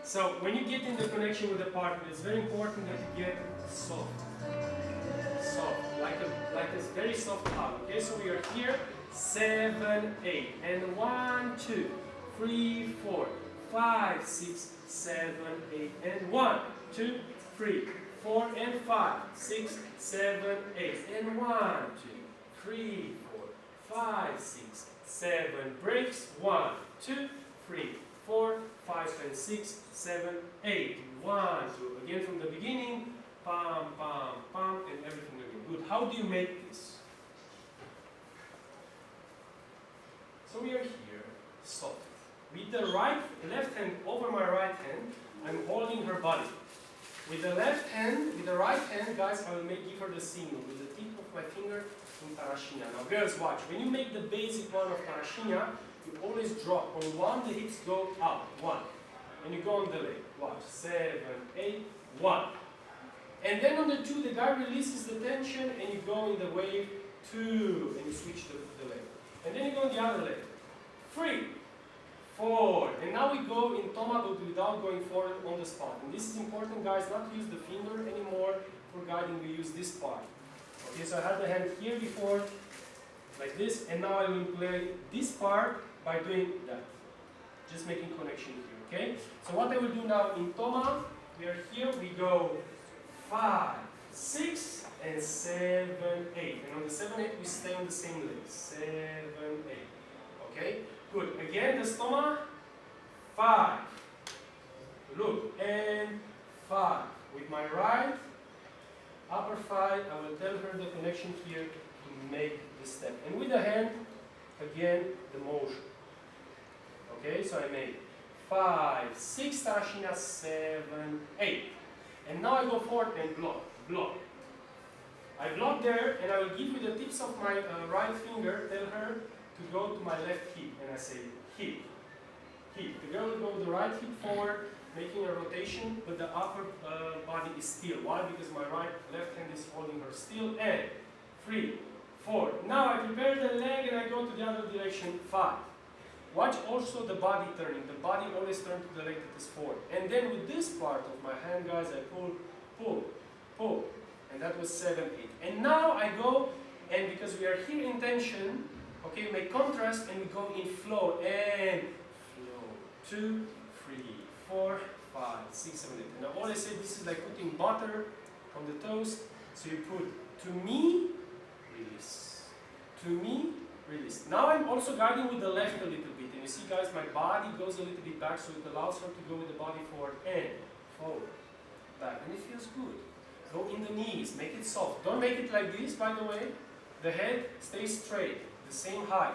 So when you get in the connection with the partner, it's very important that you get soft. Soft, like a very soft hug. Okay, so we are here, 7, 8, and 1, 2, 3, 4, 5, 6, 7, 8, and 1, 2, 3, 4, and 5, 6, 7, 8, and 1, 2, 3, 4, 5, 6, 7, breaks, 1, 2, 3, 4, 5, and 6, 7, 8, 1, 2, again from the beginning, pam, pam, pam, and everything again. Good. How do you make this? So we are here, soft. With the left hand over my right hand, I'm holding her body. With the left hand, with the right hand, guys, I will give her the signal with the tip of my finger in Tarraxinha. Now, girls, watch. When you make the basic one of Tarraxinha, you always drop. On 1, the hips go up. 1. And you go on the leg. Watch. 7, 8, 1. And then on the 2, the guy releases the tension and you go in the wave 2 and you switch the leg. And then you go on the other leg. 3, 4. And now we go in Toma but without going forward on the spot. And this is important, guys, not to use the finger anymore for guiding. We use this part. Okay, so I had the hand here before, like this, and now I will play this part by doing that. Just making connection here, okay? So what I will do now in Toma, we are here, we go 5, 6, and 7, 8. And on the 7, 8, we stay on the same leg. 7, 8. Okay? Good. Again, the Toma. 5. Look. And 5. With my right upper thigh, I will tell her the connection here to make the step. And with the hand, again, the motion. Okay? So I make 5, 6, Tarraxinha, 7, 8. And now I go forward and block, block. I block there and I will give you the tips of my right finger, tell her to go to my left hip. And I say hip, hip. The girl will go with the right hip forward, making a rotation, but the upper body is still. Why? Because my left hand is holding her still. And 3, 4. Now I prepare the leg and I go to the other direction, 5. Watch also the body turning. The body always turns to the leg that is forward. And then with this part of my hand, guys, I pull, pull, pull. And that was 7, 8. And now I go, and because we are here in tension, okay, we make contrast and we go in flow. And flow. 2, 3, 4, 5, 6, 7, 8. And I always say this is like putting butter on the toast. So you put to me, release. To me, release. Now I'm also guiding with the left a little bit. And you see, guys, my body goes a little bit back, so it allows her to go with the body forward and forward, back. And it feels good. Go in the knees, make it soft. Don't make it like this, by the way. The head stays straight, the same height.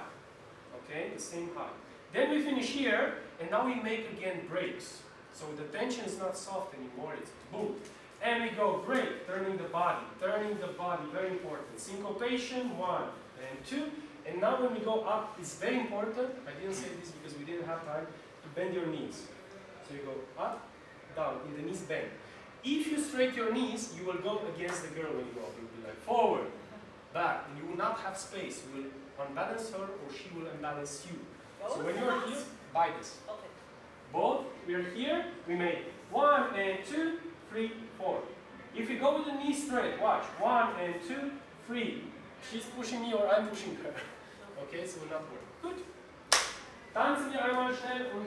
Okay, the same height. Then we finish here, and now we make again breaks. So the tension is not soft anymore, it's boom. And we go break, turning the body, very important. Syncopation, 1 and 2. And now when we go up, it's very important, I didn't say this because we didn't have time, to bend your knees. So you go up, down, in the knees bend. If you straight your knees, you will go against the girl when you go up. You'll be like forward, back, and you will not have space. You will unbalance her or she will unbalance you. So when you are here, by this. Okay. Both, we are here, we make 1 and 2, 3, 4. If you go with the knee straight, watch, 1 and 2, 3. She's pushing me or I'm pushing her. Okay, so it will not work. Gut. Tanzen wir einmal schnell und